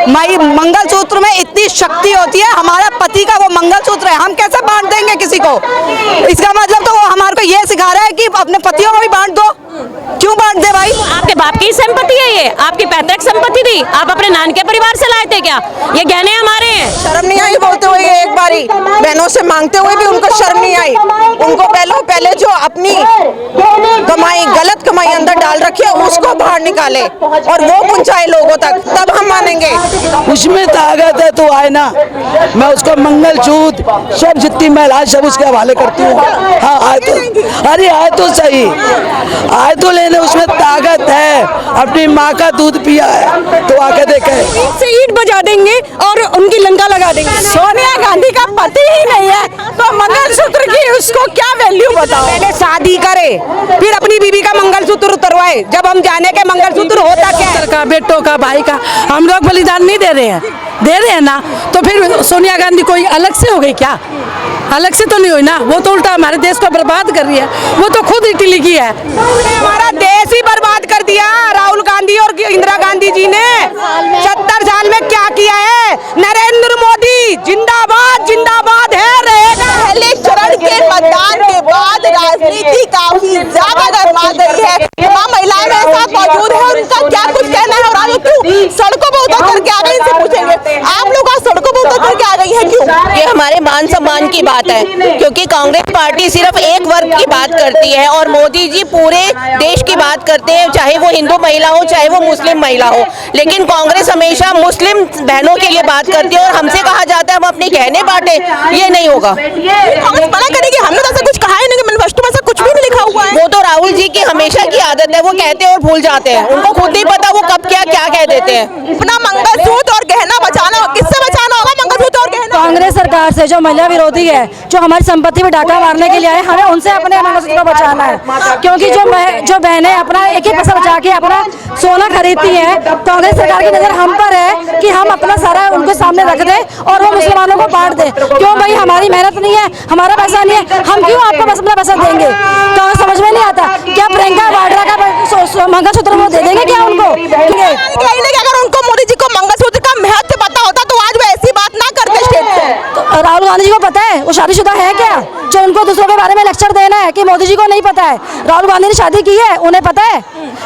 मंगलसूत्र में इतनी शक्ति होती है, हमारा पति का वो मंगलसूत्र है, हम कैसे बांट देंगे किसी को? इसका मतलब तो वो हमारे को ये सिखा रहा है कि अपने पतियों को भी बांट दो। क्यों बांट दे भाई? आपके बाप की संपत्ति है, ये आपकी पैतृक संपत्ति थी, आप अपने नान के परिवार से लाए थे क्या? ये गहने हमारे हैं। शर्म नहीं आई बोलते हुए? एक बारी बहनों से मांगते हुए भी उनको शर्म नहीं आई। उनको पहले जो अपनी कमाई, गलत कमाई अंदर डाल रखी है उसको बाहर निकाले और वो पहुंचाए लोगों तक, तब हम मानेंगे। उसमें ताकत है तो आए ना। मैं उसको मंगलसूत्र सब जितनी महिलाएं सब उसके हवाले करती हूँ। हाँ आए तो, अरे आए तो सही, आए तो लेने, उसमें ताकत है। अपनी माँ का दूध पिया है तो आके देखे। से ईंट बजा देंगे और उनकी लंका लगा देंगे। सोनिया गांधी का पति ही नहीं है तो मंगलसूत्र की उसको क्या वैल्यू बताओ? पहले शादी करे फिर अपनी बीवी का मंगलसूत्र उतरवाए। जब हम जाने के मंगलसूत्र होता क्या है? का, बेटों का, भाई का, हम लोग बलिदान नहीं दे रहे हैं, दे रहे हैं ना। तो फिर सोनिया गांधी कोई अलग से हो गई क्या? अलग से तो नहीं हुई ना, वो तो उल्टा हमारे देश को बर्बाद कर रही है। वो तो खुद इटली लिखी है। हमारा देश ही बर्बाद कर दिया राहुल गांधी और इंदिरा गांधी जी ने। 70 साल में क्या किया है? नरेंद्र मोदी जिंदाबाद जिंदाबाद है, रहेगा। पहले चरण के मतदान के बाद राजनीति काफी ज्यादा गर्मा गई है। तमाम महिलाएं मेरे साथ मौजूद है, उनका क्या कुछ कहना है और आज क्यों सड़कों पर उतर करके आ गई, इनसे पूछेंगे। आप लोग आज सड़कों पर उतर करके आ गई है, क्यों? ये हमारे मान सम्मान की बात है, क्योंकि कांग्रेस पार्टी सिर्फ एक वर्ग की बात करती है और मोदी जी पूरे देश की बात करते हैं, चाहे वो हिंदू महिला हो चाहे वो मुस्लिम महिला हो। लेकिन कांग्रेस हमेशा मुस्लिम बहनों के लिए बात करती है और हमसे कहा जाता है हम अपने गहने बांटे, ये नहीं होगा। कांग्रेस मना करेगी? हमने तो ऐसा कुछ कहा ही नहीं, मैनिफेस्टो में ऐसा कुछ भी नहीं लिखा हुआ है। वो तो राहुल जी की हमेशा की आदत है, वो कहते हैं और भूल जाते हैं, उनको खुद नहीं पता वो कब क्या कह देते हैं। अपना मंगलसूत्र और गहना बचाना, किससे बचाना होगा मंगलसूत्र और गहना? कांग्रेस सरकार से जो महिला विरोधी है, जो हमारी संपत्ति में डाका मारने के लिए आए, हमें उनसे अपने मंगलसूत्र को बचाना है। क्योंकि जो बहनें अपना एक ही पैसा बचा के अपना सोना खरीदती हैं, कांग्रेस सरकार की नजर हम पर है कि हम अपना सारा उनको सामने रख दें और वो मुसलमानों को बांट दें। क्यों भाई? हमारी मेहनत नहीं है, हमारा पैसा नहीं है, हम क्यों आपको बस अपना पैसा देंगे? तो समझ में नहीं आता क्या प्रियंका वाड्रा का मंगलसूत्र वो दे देंगे क्या उनको? अगर उनको मोदी जी को मंगलसूत्र का महत्व पता होता तो आज वो ऐसी बात ना करते स्टेज पे। राहुल गांधी जी को पता है वो शादीशुदा है क्या, जो उनको दूसरों के बारे में लेक्चर देना है कि मोदी जी को नहीं पता है? राहुल गांधी ने शादी की है, उन्हें पता है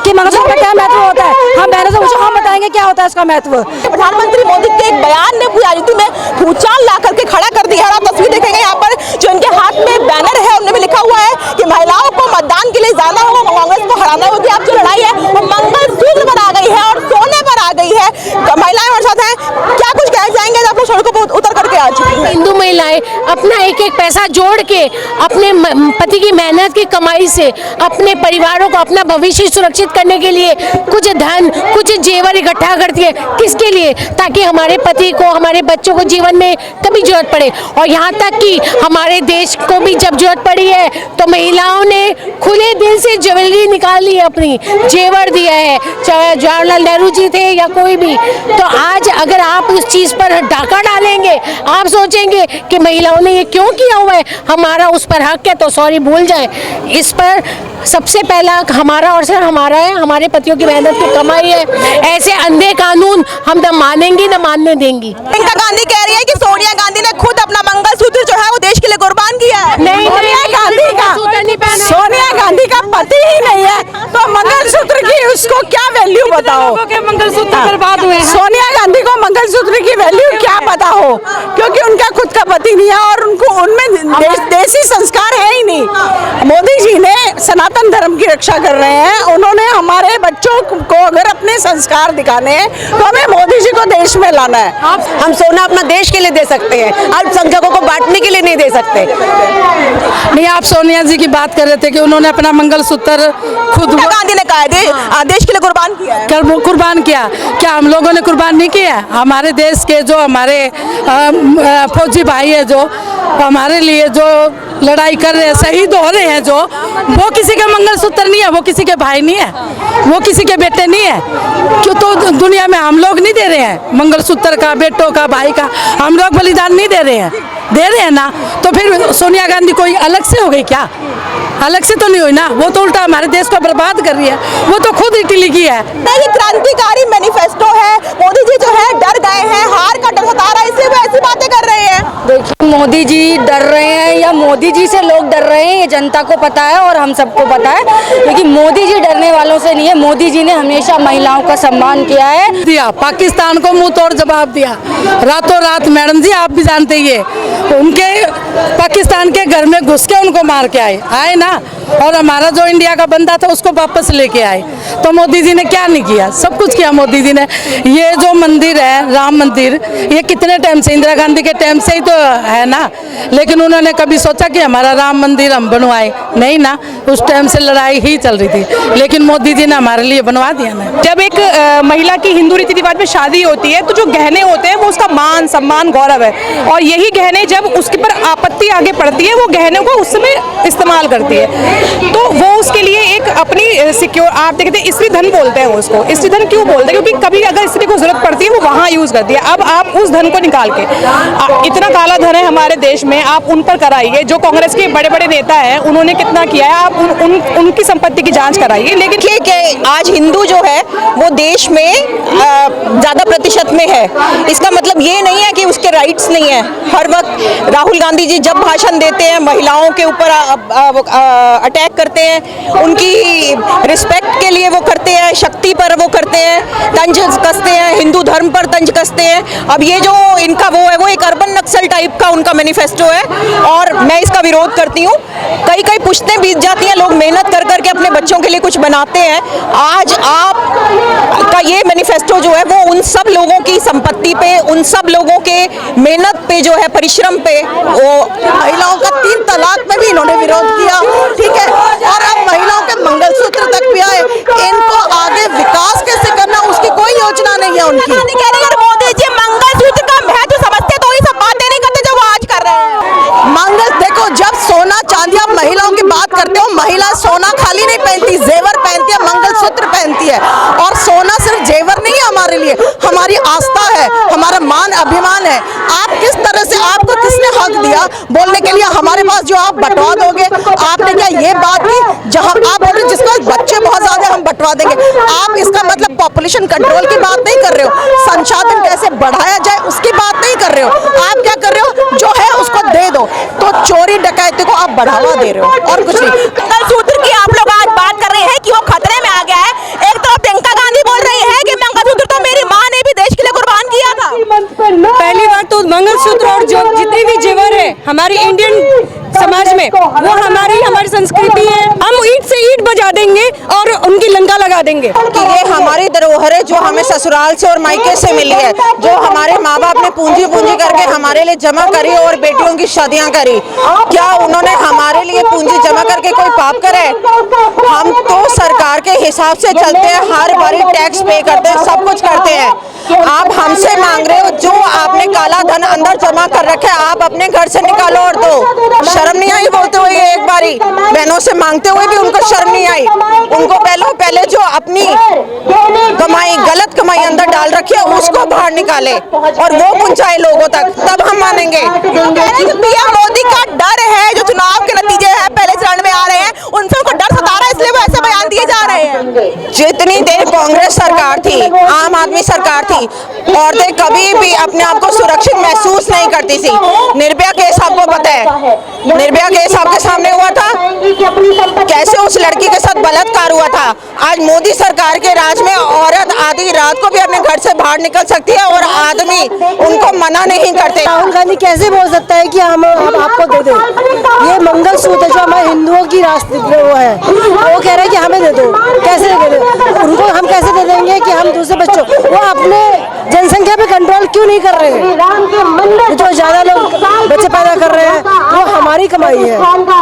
कि मंगलसूत्र का क्या महत्व होता है। हम बहनों से पूछो, हम बताएंगे क्या होता है इसका महत्व। प्रधानमंत्री मोदी के एक बयान ने पूरी राजनीति में भूचाल ला करके खड़ा कर दिया है। आप तस्वीर देखेंगे यहाँ पर जो इनके हाथ में बैनर है, उनमें भी लिखा हुआ है कि महिलाओं को मतदान के लिए जाना होगा, कांग्रेस को हराना होगी। अब जो लड़ाई है वो मंगलसूत्र पर आ गई है और सोने पर आ गई है। महिलाएं हमारे साथ हैं, क्या कुछ कह जाएंगे? आप लोग सड़कों पर उतर करके आ चुकी हैं। हिंदू महिलाएं अपना एक एक पैसा जोड़ के अपने पति की मेहनत की कमाई से अपने परिवारों को अपना भविष्य सुरक्षित करने के लिए कुछ धन, कुछ जेवर इकट्ठा करती है। किसके लिए? ताकि हमारे पति को, हमारे बच्चों को जीवन में कभी जरूरत पड़े। और यहाँ तक कि हमारे देश को भी जब जरूरत पड़ी है तो महिलाओं ने खुले दिल से ज्वेलरी निकाली है, अपनी जेवर दिया है, चाहे जवाहरलाल नेहरू जी थे या कोई भी। तो आज अगर आप उस चीज पर डाका डालेंगे, आप सोचेंगे कि महिलाओं ने ये क्यों किया हुआ है, हमारा उस पर हक है, तो सॉरी भूल जाए। इस पर सबसे पहला हमारा और सिर्फ हमारा है, हमारे पतियों की मेहनत की कमाई है। ऐसे अंधे कानून हम न मानेंगी न मानने देंगी। प्रियंका गांधी कह रही है कि सोनिया गांधी ने खुद अपना मंगलसूत्र जो है वो देश के लिए कुर्बान किया है। नहीं, सोनिया गांधी का पति ही नहीं है तो मंगलसूत्र की उसको क्या वैल्यू बताओ? मंगलसूत्र बर्बाद हुए। सोनिया गांधी को मंगलसूत्र की वैल्यू क्या पता हो, क्योंकि उनका खुद का पति नहीं है और उनको उनमें देसी संस्कार है ही नहीं। मोदी जी ने सनातन धर्म की रक्षा कर रहे हैं, उन्होंने हमारे बच्चों को अगर अपने संस्कार दिखाने हैं तो हमें मोदी जी को देश में लाना है। हम सोना अपना देश के लिए दे सकते हैं, अल्पसंख्यकों को बांटने के लिए नहीं दे सकते। नहीं, आप सोनिया जी की बात कर रहे थे कि उन्होंने अपना मंगलसूत्र खुद गांधी ने कहा है देश के लिए कुर्बान किया है। कुर्बान किया, क्या हम लोगों ने कुर्बान नहीं किया? हमारे देश के जो हमारे फौजी भाई है, जो हमारे लिए जो लड़ाई कर रहे हैं, शहीद हो रहे हैं, जो वो किसी का मंगलसूत्र नहीं है, वो किसी के भाई नहीं है, वो किसी के बेटे नहीं है। क्यों? तो दुनिया में हम लोग नहीं दे रहे हैं मंगलसूत्र का, बेटों का, भाई का, हम लोग बलिदान नहीं दे रहे हैं, दे रहे हैं ना। तो फिर सोनिया गांधी कोई अलग से हो गई क्या? अलग से तो नहीं हुई ना, वो तो उल्टा हमारे देश को बर्बाद कर रही है, वो तो खुद इटली लिखी है। क्रांतिकारी मैनिफेस्टो है। मोदी जी जो है डर गए देखिए, मोदी जी डर रहे हैं या मोदी जी से लोग डर रहे हैं, ये जनता को पता है और हम सबको पता है, क्योंकि मोदी जी डरने वालों से नहीं है। मोदी जी ने हमेशा महिलाओं का सम्मान किया है। दिया पाकिस्तान को मुंह तोड़ जवाब दिया रातों रात। मैडम जी आप भी जानते ही है, उनके पाकिस्तान के घर में घुस के उनको मार के आए ना, और हमारा जो इंडिया का बंदा था उसको वापस लेके आए। तो मोदी जी ने क्या नहीं किया, सब कुछ किया मोदी जी ने। ये जो मंदिर है राम मंदिर, ये कितने टाइम से, इंदिरा गांधी के टाइम से ही तो है ना, लेकिन उन्होंने कभी सोचा कि हमारा राम मंदिर हम बनवाए? नहीं ना, उस टाइम से लड़ाई ही चल रही थी, लेकिन मोदी जी ने हमारे लिए बनवा दिया ना। जब एक महिला की हिंदू रीति रिवाज में शादी होती है तो जो गहने होते हैं वो उसका मान सम्मान गौरव है, और यही गहने जब उसके पर आपत्ति आगे पड़ती है वो गहनों को उस समय इस्तेमाल करती है, तो वो उसके लिए एक अपनी सिक्योर, आप देखते हैं स्त्री धन बोलते हैं उसको। स्त्री धन क्यों बोलते हैं? क्योंकि कभी अगर स्त्री को जरूरत पड़ती है वो वहाँ यूज करती है। अब आप उस धन को निकाल के, इतना काला धन है हमारे देश में, आप उन पर कराइए। जो कांग्रेस के बड़े बड़े नेता हैं उन्होंने कितना किया है, आप उनकी संपत्ति की जांच कराइए। लेकिन आज हिंदू जो है वो देश में ज्यादा प्रतिशत में है, इसका मतलब ये नहीं है कि उसके राइट्स नहीं है। हर वक्त राहुल गांधी जी जब भाषण देते हैं महिलाओं के ऊपर अटैक करते हैं, उनकी रिस्पेक्ट के लिए वो करते हैं, शक्ति पर वो करते हैं, तंज कसते हैं, हिंदू धर्म पर तंज कसते हैं। अब ये जो इनका वो है, वो एक अर्बन नक्सल टाइप का उनका मैनिफेस्टो है, और मैं इसका विरोध करती हूँ। कई पुश्तें बीत जाती हैं, लोग मेहनत कर करके अपने बच्चों के लिए कुछ बनाते हैं। आज आप का ये मैनिफेस्टो जो है वो उन सब लोगों की संपत्ति पे, उन सब लोगों के मेहनत पे जो है, परिश्रम पे, वो महिलाओं का 3 तलाक में भी इन्होंने विरोध किया, ठीक है, और अब महिलाओं के मंगलसूत्र तक भी आए। इनको आगे विकास कैसे करना उसकी कोई योजना नहीं है उनकी। मोदी जी मंगलसूत्र का महत्व समझते तो ये सब बातें नहीं करते जो वो आज कर रहे हैं। मंगल देखो, जब सोना चांदी, आप महिलाओं की बात करते हो, महिला सोना खाली नहीं पहनती, जेवर पहनती है, मंगलसूत्र पहनती है। और सोना सिर्फ जेवर नहीं है हमारे लिए, हमारी आस्था है, हमारा मान अभिमान है। आप किस तरह से, आपको किसने हक दिया बोलने के लिए हमारे पास जो आप बंटवा दोगे? आपने क्या ये बात की जहां आप बोल रहे जिसके पास बच्चे बहुत ज्यादा हम बंटवा देंगे? आप इसका मतलब पॉपुलेशन कंट्रोल की बात नहीं कर रहे हो, संसाधन कैसे बढ़ाया जाए उसकी बात नहीं कर रहे हो। आप क्या कर रहे हो, जो है उसको दे दो, तो चोरी डकैती को आप बढ़ावा दे रहे हो और कुछ नहीं। मंगलसूत्र की आप लोग आज बात कर रहे हैं कि वो खतरे में आ गया है। एक तरफ प्रियंका गांधी बोल रही है कि मंगलसूत्र तो मेरी माँ ने भी देश के लिए कुर्बान किया था। पहली बात तो मंगलसूत्र और जो जितने भी जेवर है हमारी इंडियन समाज में, वो हमारी संस्कृति है। हम ईंट से ईंट बजा देंगे और उनकी लंका लगा देंगे कि ये हमारी धरोहर है जो हमें ससुराल से और मायके से मिली है, जो हमारे माँ बाप ने पूंजी करके हमारे लिए जमा करी और बेटियों की शादियां करी। क्या उन्होंने हमारे लिए पूंजी जमा करके कोई पाप करा है? हम तो सरकार के हिसाब से चलते हैं, हर बारी टैक्स पे करते हैं, सब कुछ करते हैं। आप हमसे मांग रहे हो जो आपने काला धन अंदर जमा कर रखे, आप अपने घर से निकालो और दो। शर्म नहीं आई बोलते हुए? एक बारी बहनों से मांगते हुए भी उनको शर्म नहीं आई। उनको पहले जो अपनी कमाई, गलत कमाई अंदर डाल रखी है उसको बाहर निकाले और वो पहुंचाए लोगों तक, तब हम मानेंगे। पीएम मोदी का डर है, जो चुनाव के नतीजे हैं पहले चरण में आ रहे हैं, उनसे उनको डर सता रहा है, इसलिए वो ऐसे बयान दिए जा रहे हैं। जितनी देर कांग्रेस सरकार थी, आम आदमी सरकार थी, औरतें कभी भी अपने आप को सुरक्षित महसूस नहीं करती थी। निर्भया केस आपको पता है, निर्भया केस आपके सामने हुआ था, कैसे उस लड़की के साथ बलात्कार हुआ था। आज मोदी सरकार के राज में औरत आधी रात को भी अपने घर से बाहर निकल सकती है और आदमी उनको मना नहीं करते। राहुल गांधी कैसे बोल सकता है कि हम आपको दे दें? ये मंगलसूत्र जो हमारे हिंदुओं की रास्ते वो है, वो कह रहे हैं कि हमें दे दो। कैसे दे दो? उनको हम कैसे दे देंगे कि हम दूसरे बच्चों, वो अपने जनसंख्या पे कंट्रोल क्यों नहीं कर रहे हैं? जो ज्यादा लोग बच्चे पैदा कर रहे हैं वो हमारी कमाई है,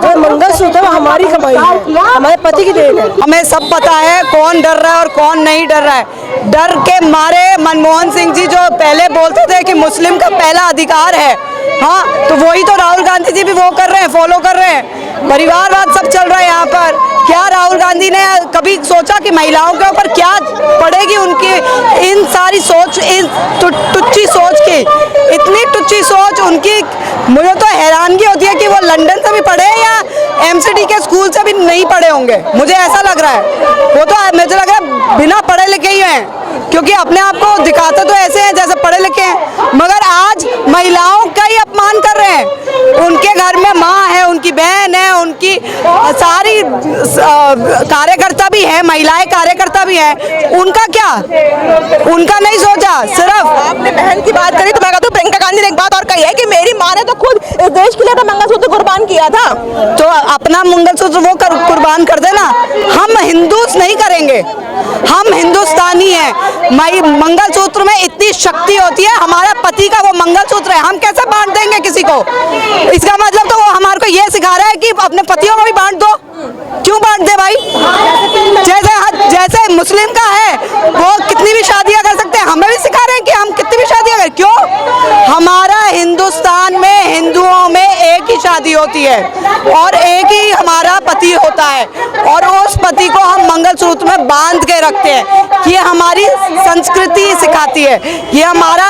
जो मंगलसूत्र वो हमारी कमाई है, हमारे पति की देन है। हमें सब पता है कौन डर रहा है और कौन नहीं डर रहा है। डर के मारे मनमोहन सिंह जी जो पहले बोलते थे कि मुस्लिम का पहला अधिकार है, हाँ, तो वही तो राहुल गांधी जी भी वो कर रहे हैं, फॉलो कर रहे हैं। परिवारवाद सब चल रहा है यहाँ पर। क्या राहुल गांधी ने कभी सोचा कि महिलाओं के ऊपर क्या पड़ेगी उनकी इन सारी सोच, इन टुच्ची सोच की, इतनी टुच्ची सोच उनकी? मुझे तो हैरानगी होती है कि वो लंदन से भी पढ़े या एमसीडी के स्कूल से भी नहीं पढ़े होंगे, मुझे ऐसा लग रहा है। वो तो मुझे लग रहा है बिना पढ़े लिखे ही हैं, क्योंकि अपने आप को दिखाते तो ऐसे हैं जैसे पढ़े लिखे हैं, मगर आज महिलाओं का ही अपमान कर कार्यकर्ता भी है, महिलाएं कार्यकर्ता भी हैं, उनका क्या, उनका नहीं सोचा। सिर्फ आपने बहन की बात करी तो मैं कहता हूँ प्रियंका गांधी ने एक बात और कही है कि मेरी माँ ने तो खुद इस देश के लिए तो मंगलसूत्र कुर्बान किया था। तो अपना मंगलसूत्र वो कुर्बान कर देना। हम हिंदूस नहीं करेंगे, हम हिंदुस्तानी हैं। मंगलसूत्र में इतनी शक्ति होती है, हमारा पति का वो मंगलसूत्र है, हम कैसे बांट देंगे किसी को? इसका मतलब तो वो हमारे को ये सिखा रहा है कि अपने पतियों को भी बांट दो। क्यों बांट दे भाई? जैसे मुस्लिम का है वो कितनी भी शादियां कर सकते हैं, हमें भी सिखा रहे हैं कि हम कितनी भी शादियां करें। क्यों? हमारा हिंदुस्तान में हिंदुओं में एक ही शादी होती है और एक ही हमारा पति होता है, और उस पति को हम मंगलसूत्र में बांध के रखते हैं। ये हमारी संस्कृति सिखाती है, ये हमारा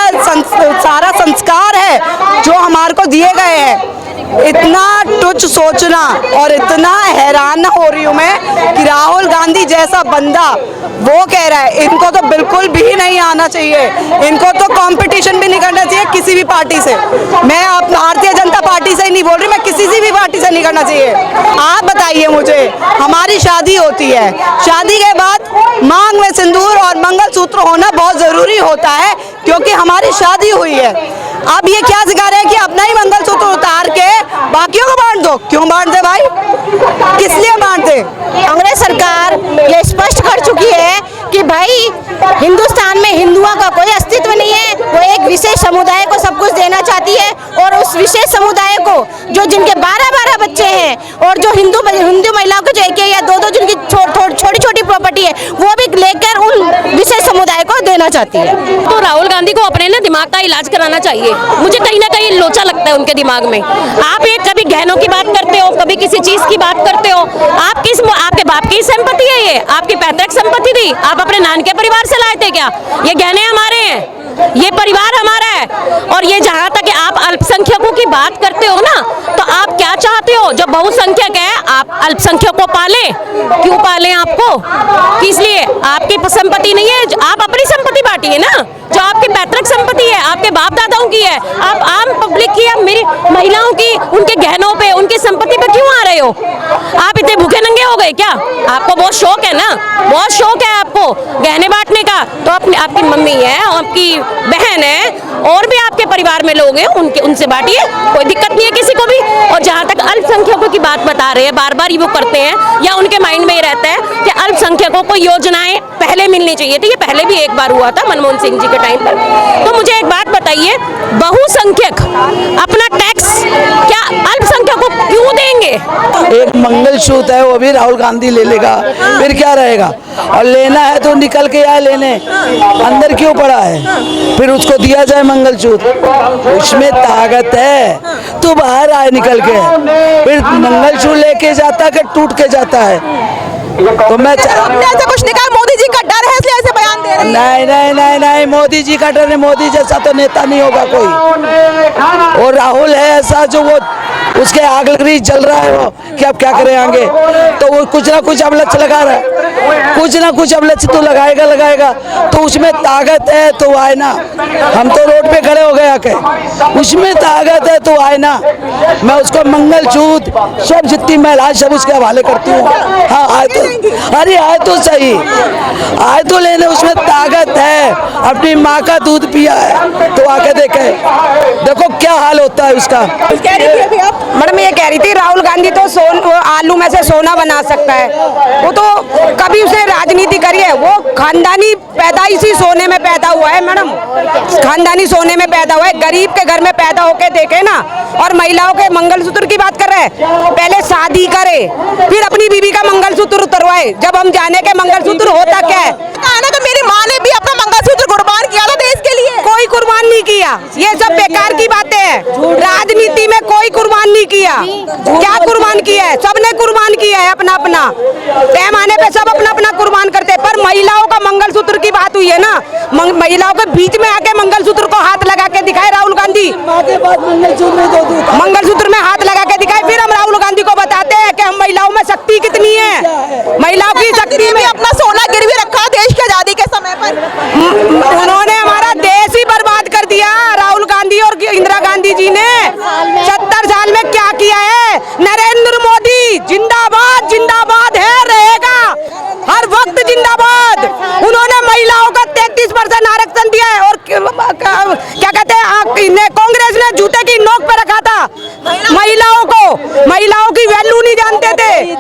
सारा संस्कार है जो हमारे को दिए गए हैं। इतना तुच्छ सोचना, और इतना हैरान हो रही हूँ मैं कि राहुल गांधी जैसा बंदा वो कह रहा है इनको तो बिल्कुल भी नहीं आना चाहिए, इनको तो कंपटीशन भी नहीं करना चाहिए किसी भी पार्टी से। मैं आप भारतीय जनता पार्टी से ही नहीं बोल रही, मैं किसी से भी पार्टी से नहीं करना चाहिए। आप बताइए मुझे, हमारी शादी होती है, शादी के बाद मांग में सिंदूर और मंगलसूत्र होना बहुत जरूरी होता है क्योंकि हमारी शादी हुई है। अब ये क्या सिखा रहे हैं कि अपना ही मंगलसूत्र उतार के बाकियों को बांट दो? क्यों बांट दे भाई, किस लिए बांट दे? कांग्रेस सरकार ये स्पष्ट कर चुकी है कि भाई हिंदुस्तान में हिंदुओं का कोई अस्तित्व नहीं है, वो एक विशेष समुदाय को सब कुछ देना चाहती है, और उस विशेष समुदाय को जो जिनके 12-12 बच्चे हैं और जो हिंदू महिलाओं के जो एक या दो जिनकी छोटी छोटी प्रॉपर्टी है वो भी लेकर उन विशेष समुदाय को देना चाहती है। तो राहुल गांधी को अपने ना दिमाग का इलाज कराना चाहिए। मुझे कहीं ना कहीं लोचा लगता है उनके दिमाग में। आप एक कभी गहनों की बात करते हो, कभी किसी चीज की बात करते हो, आपके बाप की संपत्ति है, ये आपकी पैतृक संपत्ति थी, आप अपने नान के परिवार से लाए थे क्या? ये गहने हमारे हैं, ये परिवार हमारा है। और ये जहाँ तक आप अल्पसंख्यकों की बात करते हो ना, तो आप क्या चाहते हो? जो बहुसंख्यक है आप अल्पसंख्यकों को पालें, क्यों पालें आपको? किस लिए? आपकी संपत्ति नहीं है, आप अपनी संपत्ति बांटिए ना, जो आपकी पैतृक संपत्ति है, आपके बाप दादाओं की है। आप आम पब्लिक की, आप मेरी महिलाओं की, उनके गहनों पे, उनकी संपत्ति पे क्यों आ रहे हो? आप इतने भूखे नंगे हो गए क्या? आपको बहुत शौक है ना, बहुत शौक है आपको गहने बांटने का। तो आपकी मम्मी है, आपकी बहन है, और भी आपके परिवार में लोग हैं, उनसे बांटिए, कोई दिक्कत नहीं है किसी को भी। और जहाँ तक अल्पसंख्यकों की बात बता रहे हैं, बार बार वो करते हैं, या उनके माइंड में ये रहता है कि अल्पसंख्यकों को योजनाएं पहले मिलनी चाहिए थी। ये पहले भी एक बार हुआ था मनमोहन सिंह जी के टाइम पर। तो मुझे एक बात बताइए, बहुसंख्यक अपना टैक्स क्या अल्पसंख्यकों को क्यों देंगे? एक मंगलसूत्र है वो भी राहुल गांधी ले लेगा, फिर क्या रहेगा? और लेना है तो निकल के आए लेने, अंदर क्यों पड़ा है? फिर उसको दिया जाए मंगलसूत्र, उसमें ताकत है तो बाहर आए निकल के। फिर मंगलसूत्र लेके जाता कि टूट के जाता है? तो मैं ऐसा कुछ नहीं कहा, मोदी जी का डर है इसलिए ऐसे बयान दे रहे हैं। नहीं, मोदी जी का डर है, मोदी जैसा तो नेता नहीं होगा कोई। और राहुल है ऐसा जो वो उसके आग लगी जल रहा है वो कि अब क्या करें आगे, तो वो कुछ ना कुछ अब लक्ष्य लगा रहा है, कुछ ना कुछ अब लक्ष्य तो लगाएगा। तो उसमें ताकत है तो आए ना, हम तो रोड पे खड़े हो गए आके, उसमें ताकत है तो आए ना। मैं उसको मंगलसूत्र सब जितनी महिलाएं सब उसके हवाले करती हूँ। हाँ आए तो, अरे आए तो सही, आए तो लेने, उसमें ताकत है, अपनी माँ का दूध पिया है तो आके देखे, देखो क्या हाल होता है उसका। मैडम ये कह रही थी राहुल गांधी तो आलू में से सोना बना सकता है, वो तो कभी उसने राजनीति करी है, वो खानदानी पैदाइशी सोने में पैदा हुआ है मैडम, खानदानी सोने में पैदा हुआ है, गरीब के घर में पैदा होके देखे ना। और महिलाओं के मंगलसूत्र की बात कर रहे हैं, पहले शादी करे फिर अपनी बीवी का मंगलसूत्र उतरवाए, जब हम जाने के मंगलसूत्र होता क्या है। तो मेरी माँ ने भी अपना मंगलसूत्र कुर्बान किया था देश के लिए। कोई कुर्बान नहीं किया, ये सब बेकार की बातें हैं। राजनीति में कोई कुर्बान नहीं किया, क्या कुर्बान किया है? सबने कुर्बान किया है अपना अपना पैमाने पे, सब अपना अपना कुर्बान करते हैं। पर महिलाओं का मंगलसूत्र की बात हुई है ना, महिलाओं के बीच में आके मंगलसूत्र को हाथ लगा के दिखाए राहुल गांधी, मंगलसूत्र में हाथ लगा के दिखाए, फिर हम राहुल गांधी को बताते हैं कि हम महिलाओं में शक्ति कितनी है। महिलाओं की शक्ति में अपना सोना गिरवी रखा देश की आजादी के समय पर, उन्होंने हमारा देश ही बर्बाद कर दिया। राहुल गांधी और इंदिरा गांधी जी ने 70 साल में क्या किया है? नरेंद्र मोदी जिंदाबाद जिंदाबाद क्या कहते हैं कांग्रेस ने जूते की नोक पे रखा था महिलाओं की वैल्यू नहीं जानते थे।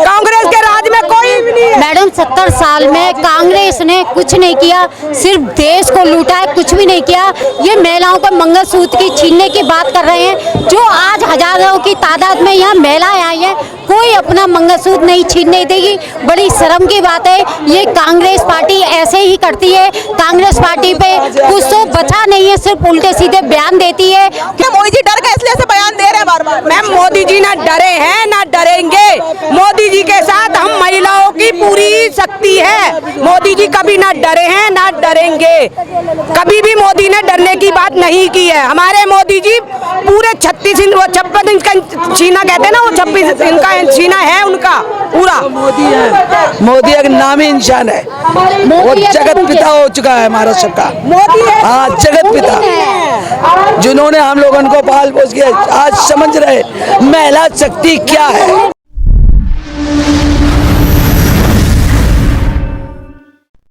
कांग्रेस के राज में कोई भी नहीं है। मैडम 70 साल में कांग्रेस ने कुछ नहीं किया, सिर्फ देश को लूटा है, कुछ भी नहीं किया। ये महिलाओं को मंगलसूत्र की छीनने की बात कर रहे हैं। जो आज हजारों की तादाद में यहाँ महिलाएं आई हैं, कोई अपना मंगलसूत्र नहीं छीनने देगी। बड़ी शर्म की बात है। ये कांग्रेस पार्टी ऐसे ही करती है। कांग्रेस पार्टी पे कुछ तो बचा नहीं है, सिर्फ उल्टे सीधे बयान देती है। क्या मोदी जी डर गए इसलिए ऐसे बयान दे रहे हैं बार-बार? मैम मोदी जी ना डरे हैं ना डरेंगे। मोदी जी के साथ हम महिलाओं की पूरी शक्ति है। मोदी जी कभी ना डरे हैं ना डरेंगे। कभी भी मोदी ने डरने की बात नहीं की है। हमारे मोदी जी पूरे 36 इंच 56 इंच का सीना कहते हैं ना, वो 26 इंच का सीना है उनका पूरा। मोदी एक नामी इंसान है, वो जगत पिता हो चुका है हमारा सबका। हाँ, जगत पिता, जिन्होंने हम लोगों को पाल पोस के आज समझ रहे महिला शक्ति क्या है।